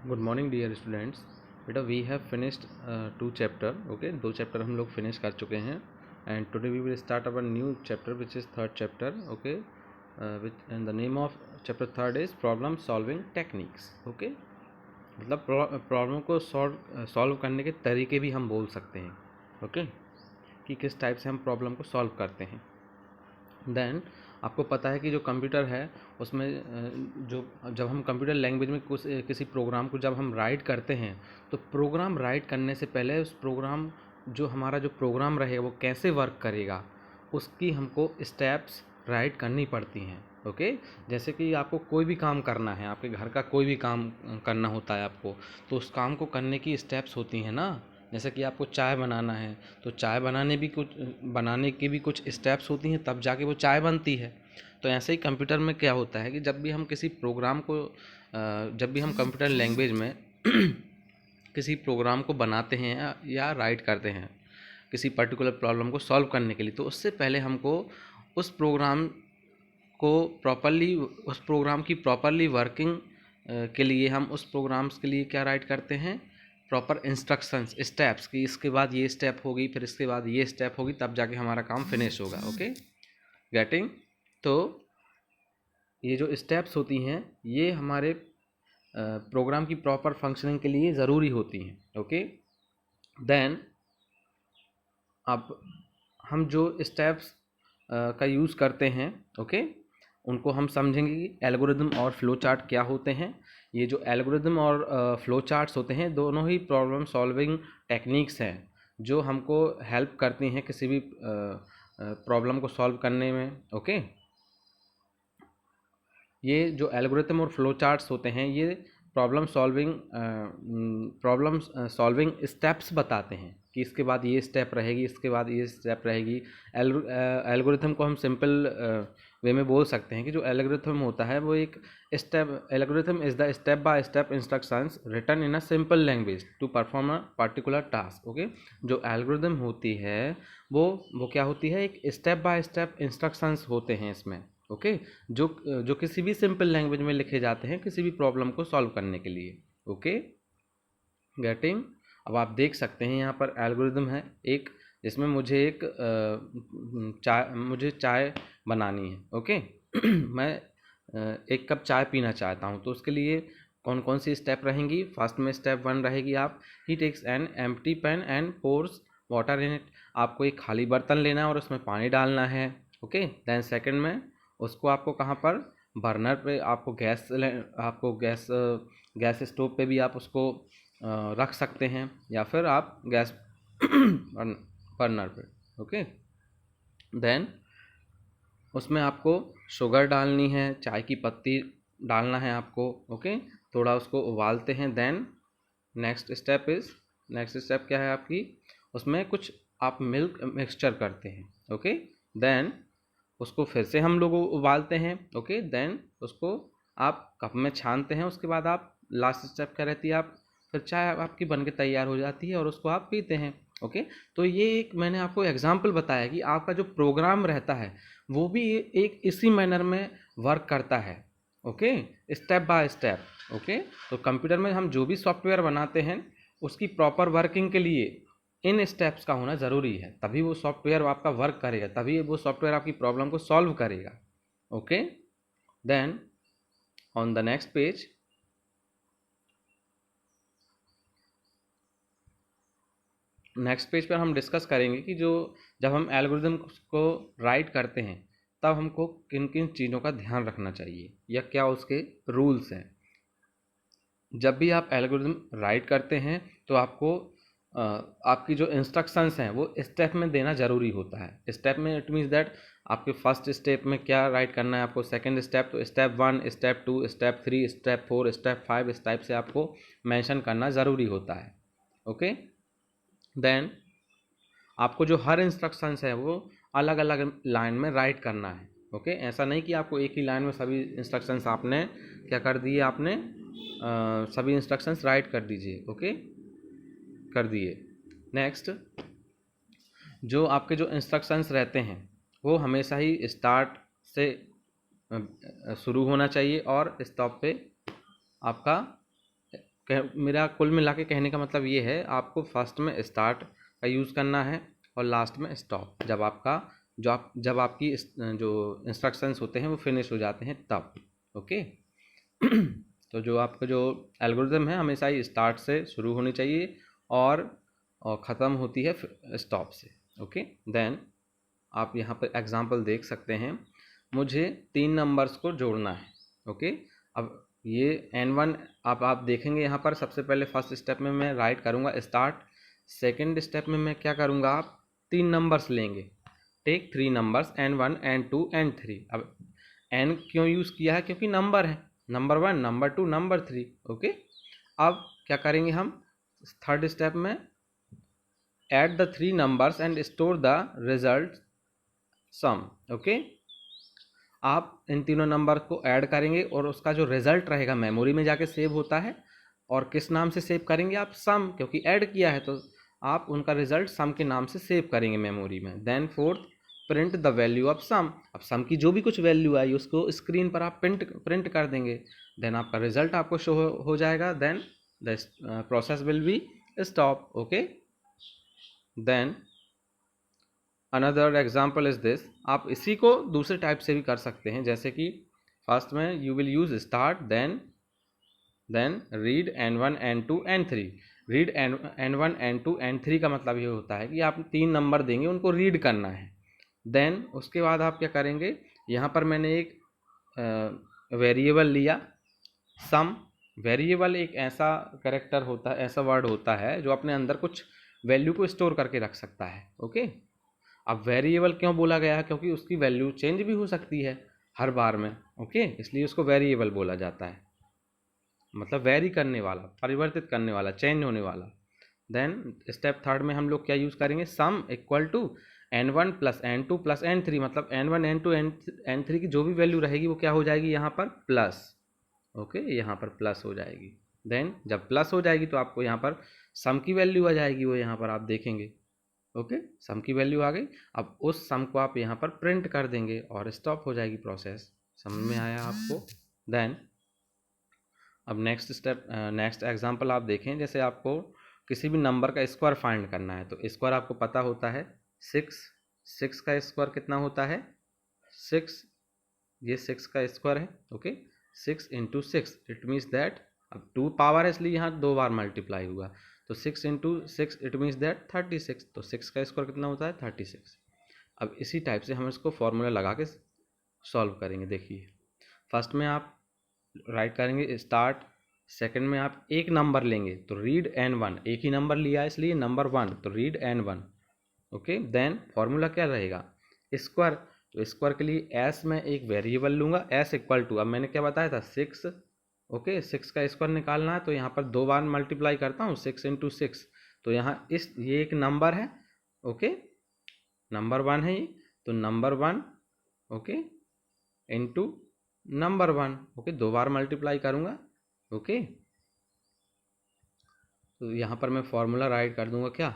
Good morning dear students. बेटा we have finished 2 chapter. Okay, 2 chapter हम लोग finish कर चुके हैं and today we will start our new chapter which is third chapter. Okay, which and the name of chapter third is problem solving techniques. Okay, मतलब problem को solve करने के तरीके भी हम बोल सकते हैं। ओके, कि किस टाइप से हम प्रॉब्लम को सॉल्व करते हैं। देन आपको पता है कि जो कंप्यूटर है उसमें जो जब हम कंप्यूटर लैंग्वेज में कुछ किसी प्रोग्राम को जब हम राइट करते हैं तो प्रोग्राम राइट करने से पहले उस प्रोग्राम जो हमारा जो प्रोग्राम रहेगा वो कैसे वर्क करेगा उसकी हमको स्टेप्स राइट करनी पड़ती हैं। ओके, जैसे कि आपको कोई भी काम करना है, आपके घर का कोई भी काम करना होता है आपको, तो उस काम को करने की स्टेप्स होती हैं ना। जैसे कि आपको चाय बनाना है तो चाय बनाने की भी कुछ स्टेप्स होती हैं, तब जाके वो चाय बनती है। तो ऐसे ही कंप्यूटर में क्या होता है कि जब भी हम किसी प्रोग्राम को जब भी हम कंप्यूटर लैंग्वेज में किसी प्रोग्राम को बनाते हैं या राइट करते हैं किसी पर्टिकुलर प्रॉब्लम को सॉल्व करने के लिए, तो उससे पहले हमको उस प्रोग्राम को उस प्रोग्राम की प्रॉपरली वर्किंग के लिए हम उस प्रोग्राम्स के लिए क्या राइट करते हैं, प्रॉपर इंस्ट्रक्शंस, स्टेप्स, कि इसके बाद ये स्टेप होगी, फिर इसके बाद ये स्टेप होगी, तब जाके हमारा काम फिनिश होगा। Okay, getting. तो ये जो स्टेप्स होती हैं ये हमारे प्रोग्राम की प्रॉपर फंक्शनिंग के लिए ज़रूरी होती हैं। ओके, देन अब हम जो स्टेप्स का यूज़ करते हैं, ओके, उनको हम समझेंगे कि एल्गोरिदम और फ्लो चार्ट क्या होते हैं। ये जो एल्गोरिदम और फ्लो चार्ट्स होते हैं दोनों ही प्रॉब्लम सॉल्विंग टेक्निक्स हैं जो हमको हेल्प करती हैं किसी भी प्रॉब्लम को सॉल्व करने में। ओके, ये जो एल्गोरिथम और फ्लो चार्ट्स होते हैं ये प्रॉब्लम सॉल्विंग स्टेप्स बताते हैं कि इसके बाद ये स्टेप रहेगी, इसके बाद ये स्टेप रहेगी। एल्गोरिथम को हम सिंपल वे में बोल सकते हैं कि जो एल्गोरिथम होता है वो एक step algorithm is the step by step instructions written in a simple language to perform a particular task. Okay, जो एल्गोरिथम होती है वो क्या होती है, एक स्टेप बाय स्टेप इंस्ट्रक्शंस होते हैं इसमें। ओके, जो जो किसी भी सिंपल लैंग्वेज में लिखे जाते हैं किसी भी प्रॉब्लम को सॉल्व करने के लिए। Okay, getting. अब आप देख सकते हैं यहाँ पर एल्गोरिदम है एक, जिसमें मुझे चाय बनानी है। ओके मैं एक कप चाय पीना चाहता हूँ, तो उसके लिए कौन कौन सी स्टेप रहेंगी। फर्स्ट में स्टेप 1 रहेगी, आप ही takes an empty pan and pours water in it. आपको एक खाली बर्तन लेना है और उसमें पानी डालना है। ओके, देन सेकंड में उसको आपको कहाँ पर, बर्नर पे, आपको गैस स्टोव पे भी आप उसको रख सकते हैं या फिर आप गैस बर्नर पे। ओके, देन उसमें आपको शुगर डालनी है, चाय की पत्ती डालना है आपको। ओके, थोड़ा उसको उबालते हैं। देन नेक्स्ट स्टेप क्या है आपकी, उसमें कुछ आप मिल्क मिक्सचर करते हैं। ओके, देन उसको फिर से हम लोग उबालते हैं। ओके, देन उसको आप कप में छानते हैं। उसके बाद आप लास्ट स्टेप क्या रहती है, आप फिर चाय आपकी बन के तैयार हो जाती है और उसको आप पीते हैं। ओके, तो ये एक मैंने आपको एग्जाम्पल बताया कि आपका जो प्रोग्राम रहता है वो भी एक इसी मैनर में वर्क करता है। Okay, step by step. Okay, तो कंप्यूटर में हम जो भी सॉफ्टवेयर बनाते हैं उसकी प्रॉपर वर्किंग के लिए इन स्टेप्स का होना ज़रूरी है, तभी वो सॉफ्टवेयर आपका वर्क करेगा, तभी वो सॉफ्टवेयर आपकी प्रॉब्लम को सॉल्व करेगा। Okay, then on the next page पर हम डिस्कस करेंगे कि जब हम एल्गोरिदम को राइट करते हैं तब हमको किन किन चीज़ों का ध्यान रखना चाहिए या क्या उसके रूल्स हैं। जब भी आप एल्गोरिदम राइट करते हैं तो आपको आपकी जो इंस्ट्रक्शंस हैं वो स्टेप में देना ज़रूरी होता है। स्टेप में इट मीन्स दैट आपके फर्स्ट स्टेप में क्या राइट करना है, आपको सेकंड स्टेप, तो step 1, step 2, step 3, step 4, step 5, इस टाइप से आपको मेंशन करना ज़रूरी होता है। ओके, देन आपको जो हर इंस्ट्रक्शंस है वो अलग अलग लाइन में राइट करना है। ओके, ऐसा नहीं कि आपको एक ही लाइन में सभी इंस्ट्रक्शंस आपने क्या कर दिए, आपने सभी इंस्ट्रक्शंस राइट कर दीजिए। ओके, कर दिए। नेक्स्ट, जो आपके जो इंस्ट्रक्शंस रहते हैं वो हमेशा ही स्टार्ट से शुरू होना चाहिए और स्टॉप पे आपका मेरा कुल मिला के कहने का मतलब ये है, आपको फर्स्ट में स्टार्ट का यूज़ करना है और लास्ट में स्टॉप, जब आपकी जो इंस्ट्रक्शंस होते हैं वो फिनिश हो जाते हैं तब। ओके। तो जो आपका जो एल्गोरिदम है हमेशा ही स्टार्ट से शुरू होनी चाहिए और ख़त्म होती है स्टॉप से। ओके। देन आप यहाँ पर एग्जांपल देख सकते हैं, मुझे 3 नंबर्स को जोड़ना है। ओके। अब ये N1 आप देखेंगे यहाँ पर, सबसे पहले फर्स्ट स्टेप में मैं राइट करूँगा स्टार्ट, सेकंड स्टेप में मैं क्या करूँगा, आप 3 नंबर्स लेंगे, take 3 numbers N1 N2 N3। अब N क्यों यूज़ किया है, क्योंकि नंबर है, नंबर 1 नंबर 2 नंबर 3। ओके। अब क्या करेंगे हम थर्ड स्टेप में, add the 3 numbers and store the result sum. Okay. आप इन तीनों नंबर को ऐड करेंगे और उसका जो रिजल्ट रहेगा मेमोरी में जाके सेव होता है, और किस नाम से सेव करेंगे आप, सम, क्योंकि ऐड किया है तो आप उनका रिजल्ट सम के नाम से सेव करेंगे मेमोरी में। Then fourth, print the value of sum. अब सम की जो भी कुछ वैल्यू आई उसको स्क्रीन पर आप प्रिंट कर देंगे, देन आपका रिजल्ट आपको शो हो जाएगा। Then the process will be stop. Okay. Then another example is this, आप इसी को दूसरे टाइप से भी कर सकते हैं, जैसे कि फर्स्ट में you will use start, then read N1 N2 N3। Read N1 N2 N3 का मतलब ये होता है कि आप 3 नंबर देंगे, उनको रीड करना है। देन उसके बाद आप क्या करेंगे, यहाँ पर मैंने एक वेरिएबल लिया सम। वेरिएबल एक ऐसा कैरेक्टर होता है, ऐसा वर्ड होता है जो अपने अंदर कुछ वैल्यू को स्टोर करके रख सकता है। ओके। अब वेरिएबल क्यों बोला गया है, क्योंकि उसकी वैल्यू चेंज भी हो सकती है हर बार में। ओके। इसलिए उसको वेरिएबल बोला जाता है, मतलब वेरी करने वाला, परिवर्तित करने वाला, चेंज होने वाला। देन स्टेप थर्ड में हम लोग क्या यूज़ करेंगे, sum equal to N1 plus N2 plus N3, मतलब N1 N2 N3 की जो भी वैल्यू रहेगी वो क्या हो जाएगी यहाँ पर प्लस। ओके। यहाँ पर प्लस हो जाएगी। देन जब प्लस हो जाएगी तो आपको यहाँ पर सम की वैल्यू आ जाएगी, वो यहाँ पर आप देखेंगे। ओके। सम की वैल्यू आ गई। अब उस सम को आप यहाँ पर प्रिंट कर देंगे और स्टॉप हो जाएगी प्रोसेस। समझ में आया आपको। देन अब नेक्स्ट स्टेप, नेक्स्ट एग्जांपल आप देखें, जैसे आपको किसी भी नंबर का स्क्वायर फाइंड करना है, तो स्क्वायर आपको पता होता है 6 का स्क्वायर कितना होता है 6, ये 6 का स्क्वायर है। Okay. 6 into 6, it means that, अब 2 पावर है इसलिए यहाँ 2 बार मल्टीप्लाई हुआ, तो 6 इंटू 6 इट मीन्स दैट 36। तो 6 का स्क्वायर कितना होता है 36। अब इसी टाइप से हम इसको फॉर्मूला लगा के सॉल्व करेंगे। देखिए फर्स्ट में आप राइट करेंगे स्टार्ट, सेकंड में आप एक नंबर लेंगे तो रीड N1, एक ही नंबर लिया इसलिए नंबर 1, तो read N1। Okay. Then formula क्या रहेगा, स्क्वायर, तो स्क्वायर के लिए एस में एक वेरिएबल लूँगा, एस इक्वल टू, अब मैंने क्या बताया था 6। ओके। 6 का स्क्वायर निकालना है तो यहाँ पर 2 बार मल्टीप्लाई करता हूँ, 6 इंटू 6, तो यहाँ ये एक नंबर है। ओके। नंबर 1 है ये, तो number 1 okay into number 1। Okay. 2 बार मल्टीप्लाई करूँगा। ओके। तो यहाँ पर मैं फॉर्मूला राइट कर दूँगा क्या,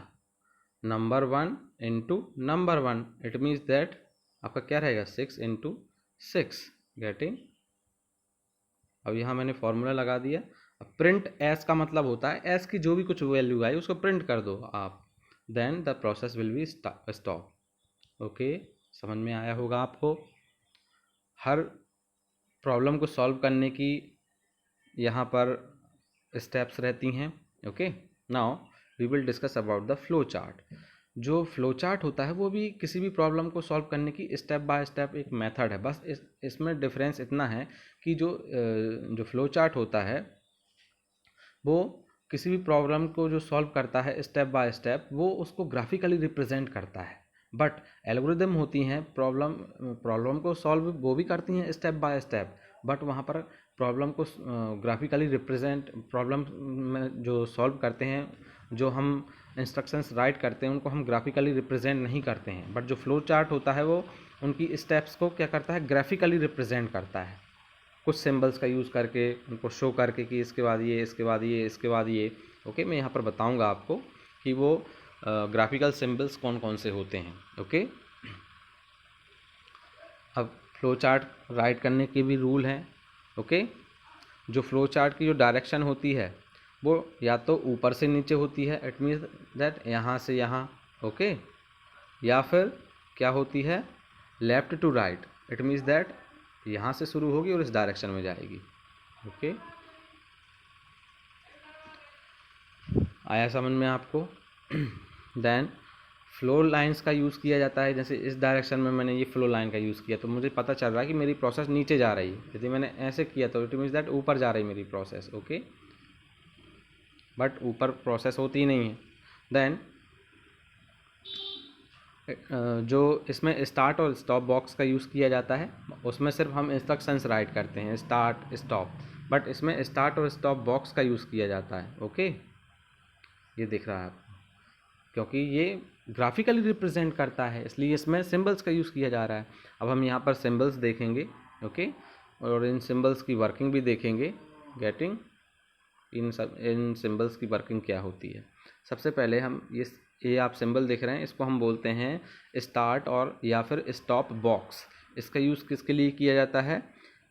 number 1 into number 1, it means that आपका क्या रहेगा 6 इंटू 6, गेटिंग। अब यहाँ मैंने फॉर्मूला लगा दिया। अब प्रिंट एस का मतलब होता है एस की जो भी कुछ वैल्यू आई उसको प्रिंट कर दो आप, then the process will be stop. Okay. समझ में आया होगा आपको। हर प्रॉब्लम को सॉल्व करने की यहाँ पर स्टेप्स रहती हैं। Okay. Now we will discuss about the flow chart. जो फ्लो चार्ट होता है वो भी किसी भी प्रॉब्लम को सॉल्व करने की स्टेप बाय स्टेप एक मेथड है, बस इसमें डिफरेंस इतना है कि जो फ्लो चार्ट होता है वो किसी भी प्रॉब्लम को जो सॉल्व करता है स्टेप बाय स्टेप, वो उसको ग्राफिकली रिप्रेजेंट करता है। बट एल्गोरिदम होती हैं प्रॉब्लम को सॉल्व वो भी करती हैं स्टेप बाय स्टेप, बट वहाँ पर प्रॉब्लम को ग्राफिकली रिप्रेजेंट, प्रॉब्लम में जो सॉल्व करते हैं, जो हम इंस्ट्रक्शंस राइट करते हैं उनको हम ग्राफिकली रिप्रेजेंट नहीं करते हैं, बट जो फ्लो चार्ट होता है वो उनकी स्टेप्स को क्या करता है, ग्राफिकली रिप्रेजेंट करता है, कुछ सिंबल्स का यूज़ करके उनको शो करके कि इसके बाद ये, इसके बाद ये, इसके बाद ये। ओके। मैं यहाँ पर बताऊँगा आपको कि वो ग्राफिकल सिंबल्स कौन कौन से होते हैं। ओके। अब फ्लो चार्ट राइट करने के भी रूल हैं। ओके। जो फ्लो चार्ट की जो डायरेक्शन होती है वो या तो ऊपर से नीचे होती है, इट मीन्स दैट यहाँ से यहाँ, ओके, या फिर क्या होती है, left to right, it means that यहाँ से शुरू होगी और इस डायरेक्शन में जाएगी, ओके। आया समझ में आपको? देन फ्लो लाइंस का यूज़ किया जाता है, जैसे इस डायरेक्शन में मैंने ये फ्लो लाइन का यूज़ किया तो मुझे पता चल रहा है कि मेरी प्रोसेस नीचे जा रही है। यदि मैंने ऐसे किया तो इट मीन्स दैट ऊपर जा रही मेरी प्रोसेस, ओके, बट ऊपर प्रोसेस होती ही नहीं है। देन जो इसमें स्टार्ट और स्टॉप बॉक्स का यूज़ किया जाता है, उसमें सिर्फ हम इंस्ट्रक्शंस राइट करते हैं, स्टार्ट स्टॉप, बट इसमें स्टार्ट और स्टॉप बॉक्स का यूज़ किया जाता है, ओके। ये दिख रहा है आपको, क्योंकि ये ग्राफिकली रिप्रेजेंट करता है इसलिए इसमें सिंबल्स का यूज़ किया जा रहा है। अब हम यहाँ पर सिंबल्स देखेंगे, ओके, और इन सिंबल्स की वर्किंग भी देखेंगे, गेटिंग इन सिंबल्स की वर्किंग क्या होती है। सबसे पहले हम ये आप सिंबल देख रहे हैं, इसको हम बोलते हैं स्टार्ट और या फिर स्टॉप बॉक्स। इसका यूज़ किसके लिए किया जाता है?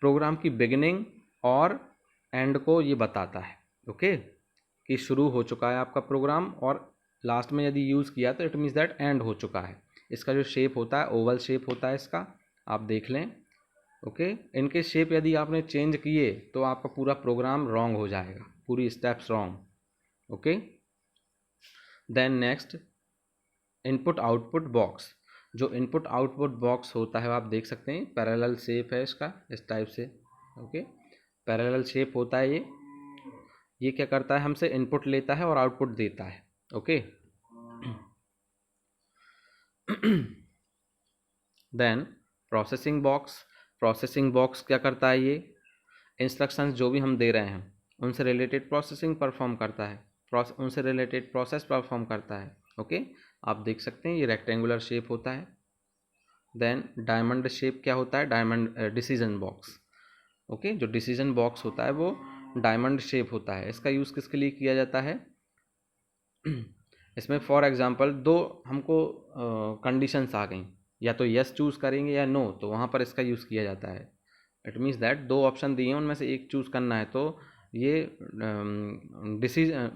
प्रोग्राम की बिगिनिंग और एंड को ये बताता है, ओके, कि शुरू हो चुका है आपका प्रोग्राम, और लास्ट में यदि यूज़ किया तो इट मीन्स दैट एंड हो चुका है। इसका जो शेप होता है ओवल शेप होता है इसका, आप देख लें, ओके। इनके शेप यदि आपने चेंज किए तो आपका पूरा प्रोग्राम रॉन्ग हो जाएगा, पूरी steps wrong, okay. Then next input output box. जो इनपुट आउटपुट बॉक्स होता है आप देख सकते हैं, पैरेलल शेप है इसका, इस टाइप से, ओके, पैरेलल शेप होता है ये क्या करता है, हमसे इनपुट लेता है और आउटपुट देता है, okay. Then processing box. Processing box क्या करता है, ये इंस्ट्रक्शंस जो भी हम दे रहे हैं उनसे रिलेटेड प्रोसेसिंग परफॉर्म करता है, उनसे रिलेटेड प्रोसेस परफॉर्म करता है, ओके। आप देख सकते हैं ये रेक्टेंगुलर शेप होता है। देन डायमंड शेप क्या होता है, डायमंड डिसीजन बॉक्स, ओके। जो डिसीजन बॉक्स होता है वो डायमंड शेप होता है। इसका यूज़ किसके लिए किया जाता है? इसमें फॉर एग्जांपल दो हमको कंडीशंस आ गई, या तो यस चूज़ करेंगे या नो, तो वहाँ पर इसका यूज़ किया जाता है। इट मीन्स दैट दो ऑप्शन दिए हैं, उनमें से एक चूज़ करना है, तो ये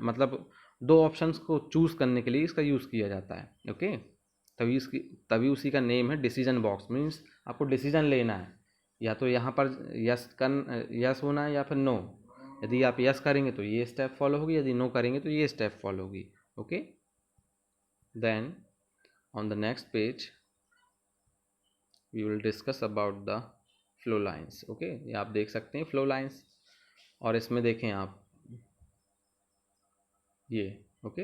मतलब दो ऑप्शंस को चूज़ करने के लिए इसका यूज़ किया जाता है, ओके। तभी उसी का नेम है डिसीजन बॉक्स। मीन्स आपको डिसीजन लेना है, या तो यहाँ पर यस होना है या फिर नो। यदि आप यस करेंगे तो ये स्टेप फॉलो होगी, यदि नो करेंगे तो ये स्टेप फॉलो होगी, okay. Then on the next page we will discuss about the flow lines, okay. ये आप देख सकते हैं फ्लो लाइंस, और इसमें देखें आप ये, ओके।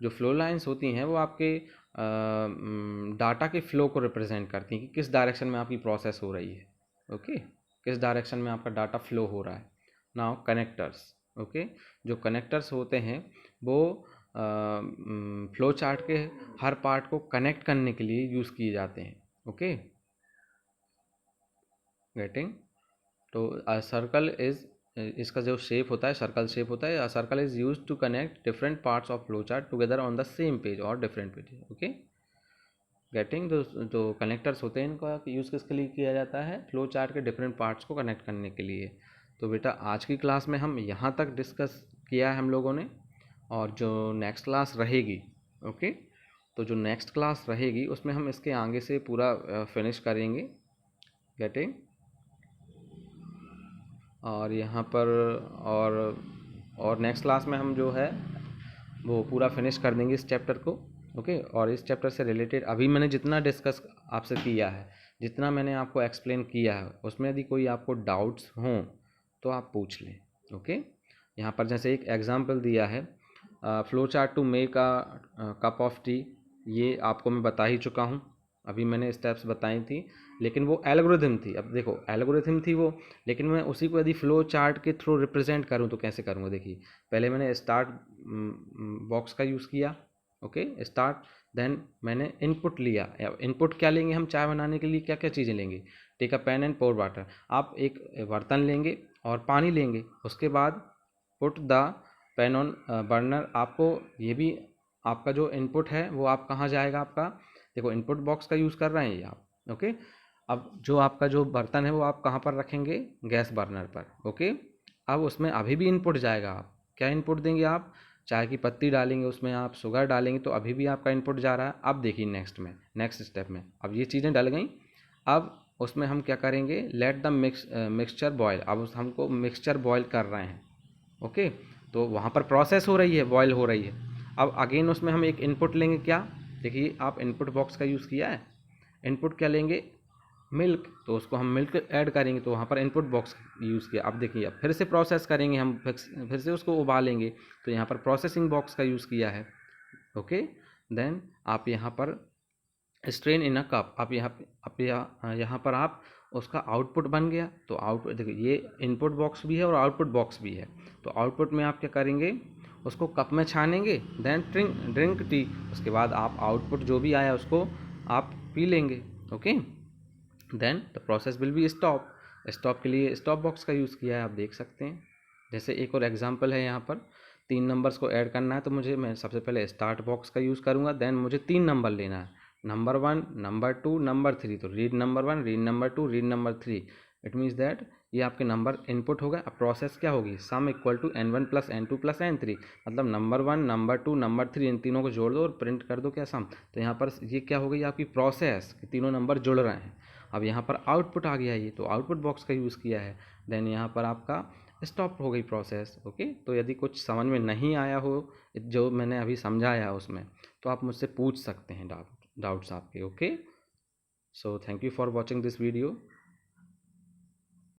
जो फ्लो लाइंस होती हैं वो आपके डाटा के फ्लो को रिप्रेजेंट करती हैं कि किस डायरेक्शन में आपकी प्रोसेस हो रही है, ओके, किस डायरेक्शन में आपका डाटा फ्लो हो रहा है। Now connectors, okay. जो कनेक्टर्स होते हैं वो फ्लो चार्ट के हर पार्ट को कनेक्ट करने के लिए यूज़ किए जाते हैं, ओके, गेटिंग। तो अ सर्कल इज, इसका जो शेप होता है सर्कल शेप होता है। A circle is use to connect different parts of flow chart together on the same page और डिफरेंट पेज, ओके, गेटिंग। जो कनेक्टर्स होते हैं इनका यूज़ किसके लिए किया जाता है? फ्लो चार्ट के डिफरेंट पार्ट्स को कनेक्ट करने के लिए। तो बेटा आज की क्लास में हम यहाँ तक डिस्कस किया है हम लोगों ने, और जो नेक्स्ट क्लास रहेगी, ओके, तो जो नेक्स्ट क्लास रहेगी उसमें हम इसके आगे से पूरा फिनिश करेंगे, गेटिंग। और यहाँ पर और नेक्स्ट क्लास में हम जो है वो पूरा फिनिश कर देंगे इस चैप्टर को, ओके। और इस चैप्टर से रिलेटेड अभी मैंने जितना डिस्कस आपसे किया है, जितना मैंने आपको एक्सप्लेन किया है, उसमें यदि कोई आपको डाउट्स हों तो आप पूछ लें, ओके। यहाँ पर जैसे एक एग्जांपल दिया है, flow chart to make a cup of tea, ये आपको मैं बता ही चुका हूँ, अभी मैंने स्टेप्स बताई थी, लेकिन वो एल्गोरिथम थी। अब देखो एल्गोरिथम थी वो, लेकिन मैं उसी को यदि फ्लो चार्ट के थ्रू रिप्रेजेंट करूँ तो कैसे करूँगा? देखिए पहले मैंने स्टार्ट बॉक्स का यूज़ किया, ओके, स्टार्ट। देन मैंने इनपुट लिया। इनपुट क्या लेंगे हम? चाय बनाने के लिए क्या क्या चीज़ें लेंगे? Take a pan and pour water. आप एक बर्तन लेंगे और पानी लेंगे, उसके बाद put the pan on burner. आपको ये भी आपका जो इनपुट है वो आप कहाँ जाएगा आपका? देखो इनपुट बॉक्स का यूज़ कर रहे हैं ये आप, ओके। अब जो आपका जो बर्तन है वो आप कहाँ पर रखेंगे? गैस बर्नर पर, ओके। अब उसमें अभी भी इनपुट जाएगा आप, क्या इनपुट देंगे आप, चाय की पत्ती डालेंगे, उसमें आप शुगर डालेंगे तो अभी भी आपका इनपुट जा रहा है। अब देखिए नेक्स्ट स्टेप में अब ये चीज़ें डल गई। अब उसमें हम क्या करेंगे, लेट द मिक्सचर बॉयल। अब हमको मिक्सचर बॉयल कर रहे हैं, ओके। तो वहाँ पर प्रोसेस हो रही है, बॉयल हो रही है। अब अगेन उसमें हम एक इनपुट लेंगे, क्या, देखिए आप इनपुट बॉक्स का यूज़ किया है। इनपुट क्या लेंगे, मिल्क, तो उसको हम मिल्क ऐड करेंगे, तो वहाँ पर इनपुट बॉक्स यूज़ किया। अब देखिए अब फिर से प्रोसेस करेंगे हम, फिर से उसको उबालेंगे, तो यहाँ पर प्रोसेसिंग बॉक्स का यूज़ किया है, ओके। देन आप यहाँ पर स्ट्रेन इन अ कप, आप यहाँ पर आप उसका आउटपुट बन गया। तो आउटपुट देखिए, ये इनपुट बॉक्स भी है और आउटपुट बॉक्स भी है। तो आउटपुट में आप क्या करेंगे, उसको कप में छानेंगे, देन ड्रिंक टी। उसके बाद आप आउटपुट जो भी आया उसको आप पी लेंगे, okay. Then the process will be stop. Stop के लिए स्टॉप बॉक्स का यूज़ किया है, आप देख सकते हैं। जैसे एक और एग्जांपल है, यहाँ पर 3 नंबर्स को ऐड करना है, तो मैं सबसे पहले स्टार्ट बॉक्स का यूज़ करूँगा। देन मुझे 3 नंबर लेना है, नंबर 1, नंबर 2, नंबर 3। तो read number 1, read number 2, read number 3। It means that ये आपके नंबर इनपुट हो गए। अब प्रोसेस क्या होगी, sum equal to n1 plus n2 plus n3। मतलब नंबर 1, नंबर 2, नंबर 3, इन तीनों को जोड़ दो और प्रिंट कर दो क्या, सम। तो यहाँ पर ये क्या हो गई आपकी प्रोसेस, तीनों नंबर जुड़ रहे हैं। अब यहाँ पर आउटपुट आ गया, ये तो आउटपुट बॉक्स का यूज़ किया है। देन यहाँ पर आपका स्टॉप हो गई प्रोसेस, ओके। तो यदि कुछ समझ में नहीं आया हो जो मैंने अभी समझाया उसमें, तो आप मुझसे पूछ सकते हैं डाउट्स आपके, okay. So thank you for watching this video.